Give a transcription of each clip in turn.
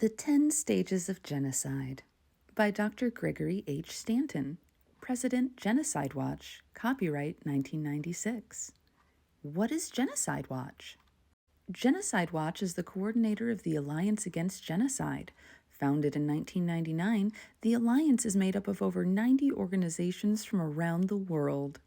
The 10 Stages of Genocide by Dr. Gregory H. Stanton, President, Genocide Watch, copyright 1996. What is Genocide Watch? Genocide Watch is the coordinator of the Alliance Against Genocide. Founded in 1999, the Alliance is made up of over 90 organizations from around the world.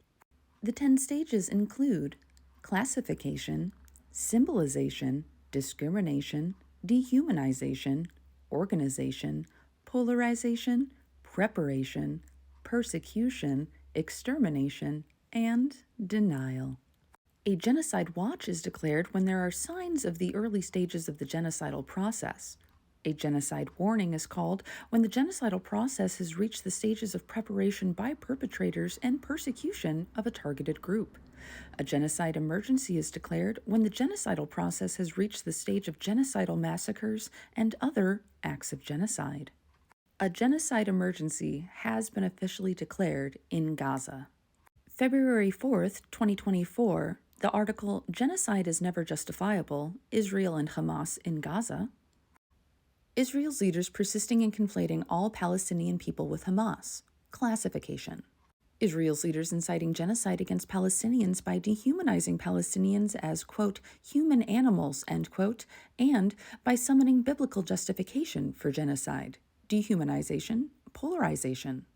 The 10 stages include classification, symbolization, discrimination, dehumanization, organization, polarization, preparation, persecution, extermination, and denial. A genocide watch is declared when there are signs of the early stages of the genocidal process. A genocide warning is called when the genocidal process has reached the stages of preparation by perpetrators and persecution of a targeted group. A genocide emergency is declared when the genocidal process has reached the stage of genocidal massacres and other acts of genocide. A genocide emergency has been officially declared in Gaza. February 4th, 2024, the article "Genocide is Never Justifiable, Israel and Hamas in Gaza." Israel's leaders persisting in conflating all Palestinian people with Hamas. Classification. Israel's leaders inciting genocide against Palestinians by dehumanizing Palestinians as, quote, human animals, end quote, and by summoning biblical justification for genocide. Dehumanization, polarization.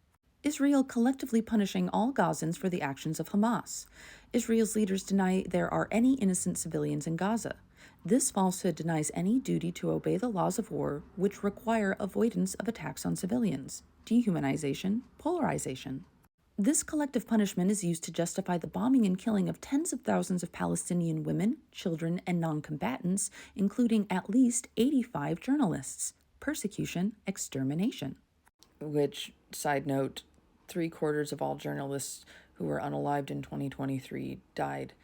Israel collectively punishing all Gazans for the actions of Hamas. Israel's leaders deny there are any innocent civilians in Gaza. This falsehood denies any duty to obey the laws of war, which require avoidance of attacks on civilians. Dehumanization, polarization. This collective punishment is used to justify the bombing and killing of tens of thousands of Palestinian women, children, and non-combatants, including at least 85 journalists. Persecution, extermination. Which, side note, 3/4 of all journalists who were unalived in 2023 died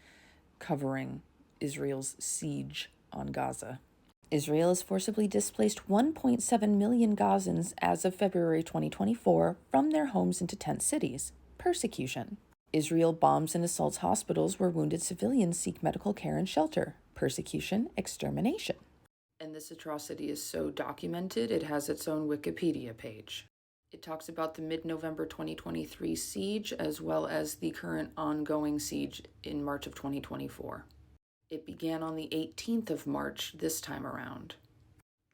covering Israel's siege on Gaza. Israel has forcibly displaced 1.7 million Gazans as of February 2024 from their homes into tent cities. Persecution. Israel bombs and assaults hospitals where wounded civilians seek medical care and shelter. Persecution, extermination. And this atrocity is so documented, it has its own Wikipedia page. It talks about the mid-November 2023 siege as well as the current ongoing siege in March of 2024. It began on the 18th of March this time around.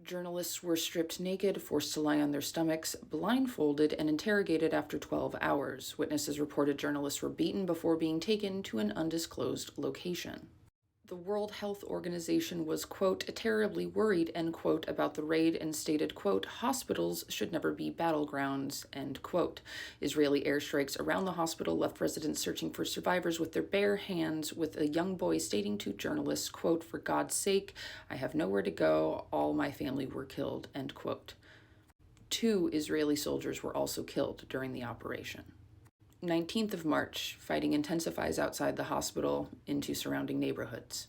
Journalists were stripped naked, forced to lie on their stomachs, blindfolded, and interrogated after 12 hours. Witnesses reported journalists were beaten before being taken to an undisclosed location. The World Health Organization was, quote, terribly worried, end quote, about the raid and stated, quote, hospitals should never be battlegrounds, end quote. Israeli airstrikes around the hospital left residents searching for survivors with their bare hands, with a young boy stating to journalists, quote, for God's sake, I have nowhere to go, all my family were killed, end quote. 2 Israeli soldiers were also killed during the operation. 19th of March, fighting intensifies outside the hospital into surrounding neighborhoods.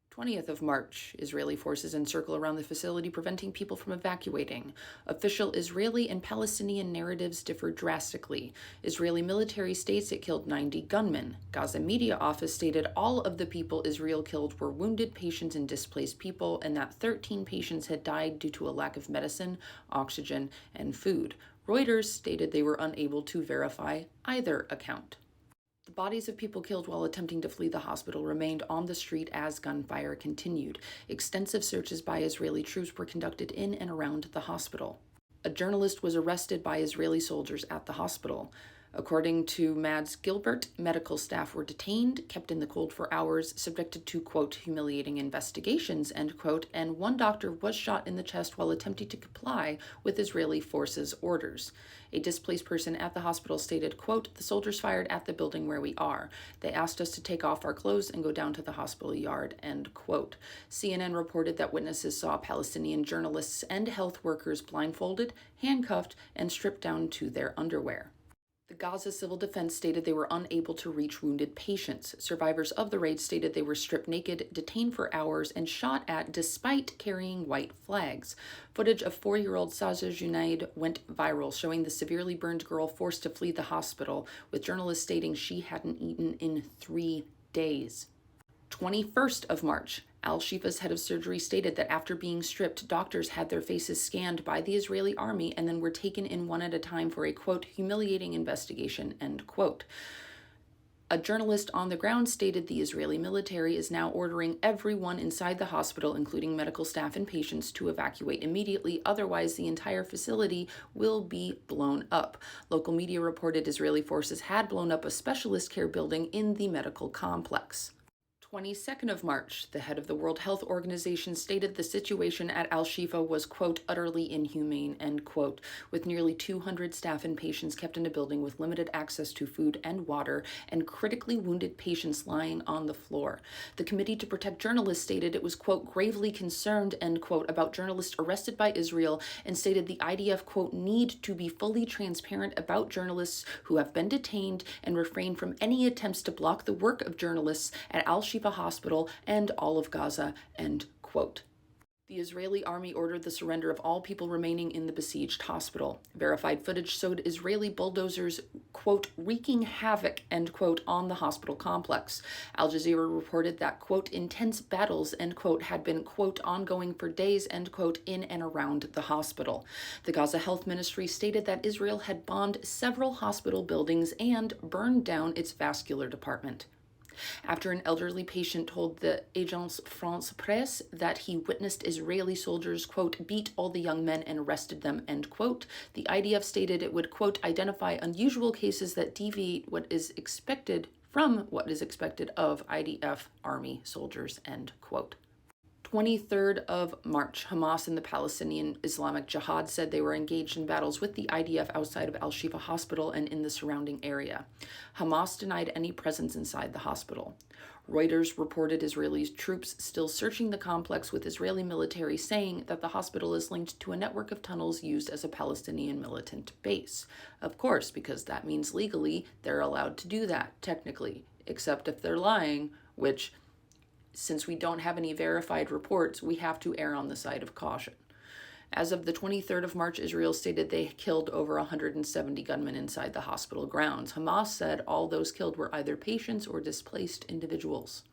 20th of March, Israeli forces encircle around the facility, preventing people from evacuating. Official Israeli and Palestinian narratives differ drastically. Israeli military states it killed 90 gunmen. Gaza media office stated all of the people Israel killed were wounded patients and displaced people, and that 13 patients had died due to a lack of medicine, oxygen, and food. Reuters stated they were unable to verify either account. The bodies of people killed while attempting to flee the hospital remained on the street as gunfire continued. Extensive searches by Israeli troops were conducted in and around the hospital. A journalist was arrested by Israeli soldiers at the hospital. According to Mads Gilbert, medical staff were detained, kept in the cold for hours, subjected to, quote, humiliating investigations, end quote, and one doctor was shot in the chest while attempting to comply with Israeli forces' orders. A displaced person at the hospital stated, quote, the soldiers fired at the building where we are. They asked us to take off our clothes and go down to the hospital yard, end quote. CNN reported that witnesses saw Palestinian journalists and health workers blindfolded, handcuffed, and stripped down to their underwear. The Gaza Civil Defense stated they were unable to reach wounded patients. Survivors of the raid stated they were stripped naked, detained for hours, and shot at despite carrying white flags. Footage of 4-year-old Saja Junaid went viral, showing the severely burned girl forced to flee the hospital, with journalists stating she hadn't eaten in 3 days. 21st of March, Al-Shifa's head of surgery stated that after being stripped, doctors had their faces scanned by the Israeli army and then were taken in one at a time for a, quote, humiliating investigation, end quote. A journalist on the ground stated the Israeli military is now ordering everyone inside the hospital, including medical staff and patients, to evacuate immediately. Otherwise, the entire facility will be blown up. Local media reported Israeli forces had blown up a specialist care building in the medical complex. 22nd of March, the head of the World Health Organization stated the situation at Al-Shifa was, quote, utterly inhumane, end quote, with nearly 200 staff and patients kept in a building with limited access to food and water and critically wounded patients lying on the floor. The Committee to Protect Journalists stated it was, quote, gravely concerned, end quote, about journalists arrested by Israel and stated the IDF, quote, need to be fully transparent about journalists who have been detained and refrain from any attempts to block the work of journalists at Al-Shifa Hospital and all of Gaza, end quote. The Israeli army ordered the surrender of all people remaining in the besieged hospital. Verified footage showed Israeli bulldozers, quote, wreaking havoc, end quote, on the hospital complex. Al Jazeera reported that, quote, intense battles, end quote, had been, quote, ongoing for days, end quote, in and around the hospital. The Gaza Health Ministry stated that Israel had bombed several hospital buildings and burned down its vascular department. After an elderly patient told the Agence France Presse that he witnessed Israeli soldiers, quote, beat all the young men and arrested them, end quote, the IDF stated it would, quote, identify unusual cases that deviate from what is expected of IDF army soldiers, end quote. 23rd of March, Hamas and the Palestinian Islamic Jihad said they were engaged in battles with the IDF outside of Al-Shifa Hospital and in the surrounding area. Hamas denied any presence inside the hospital. Reuters reported Israeli troops still searching the complex, with Israeli military saying that the hospital is linked to a network of tunnels used as a Palestinian militant base. Of course, because that means legally they're allowed to do that, technically, except if they're lying, which, since we don't have any verified reports, we have to err on the side of caution. As of the 23rd of March, Israel stated they killed over 170 gunmen inside the hospital grounds. Hamas said all those killed were either patients or displaced individuals.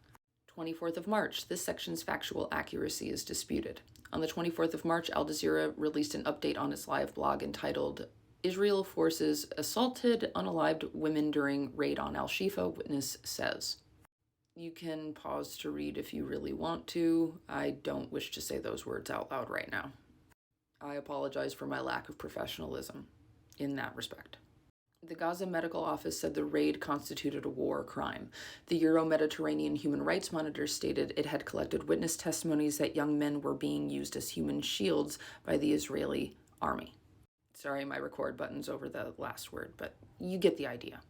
24th of March, this section's factual accuracy is disputed. On the 24th of March, Al Jazeera released an update on its live blog entitled, Israel Forces Assaulted Unalived Women During Raid on Al-Shifa, Witness Says. You can pause to read if you really want to. I don't wish to say those words out loud right now. I apologize for my lack of professionalism in that respect. The Gaza Medical Office said the raid constituted a war crime. The Euro-Mediterranean Human Rights Monitor stated it had collected witness testimonies that young men were being used as human shields by the Israeli army. Sorry, my record button's over the last word, but you get the idea.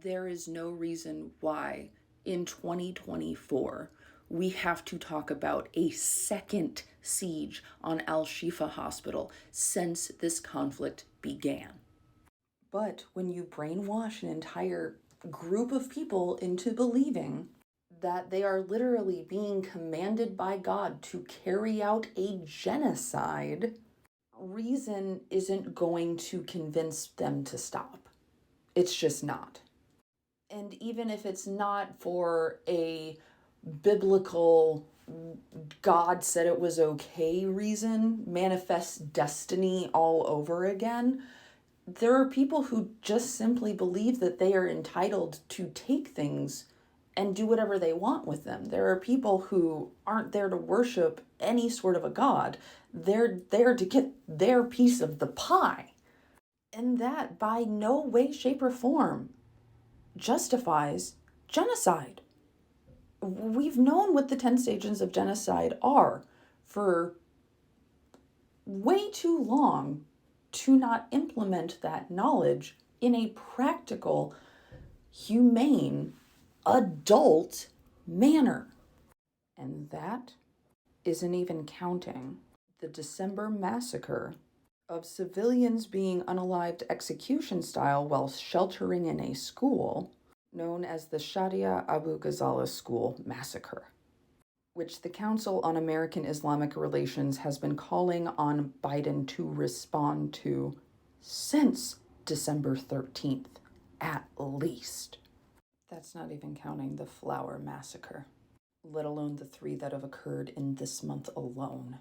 There is no reason why in 2024, we have to talk about a second siege on Al-Shifa Hospital since this conflict began. But when you brainwash an entire group of people into believing that they are literally being commanded by God to carry out a genocide, reason isn't going to convince them to stop. It's just not. And even if it's not for a biblical God said it was okay reason, manifest destiny all over again, there are people who just simply believe that they are entitled to take things and do whatever they want with them. There are people who aren't there to worship any sort of a God. They're there to get their piece of the pie. And that, by no way, shape, or form, justifies genocide. We've known what the 10 stages of genocide are for way too long to not implement that knowledge in a practical, humane, adult manner. And that isn't even counting the December massacre of civilians being unalived execution style while sheltering in a school known as the Shadia Abu Ghazala School Massacre, which the Council on American Islamic Relations has been calling on Biden to respond to since December 13th, at least. That's not even counting the Flower Massacre. let alone the 3 that have occurred in this month alone.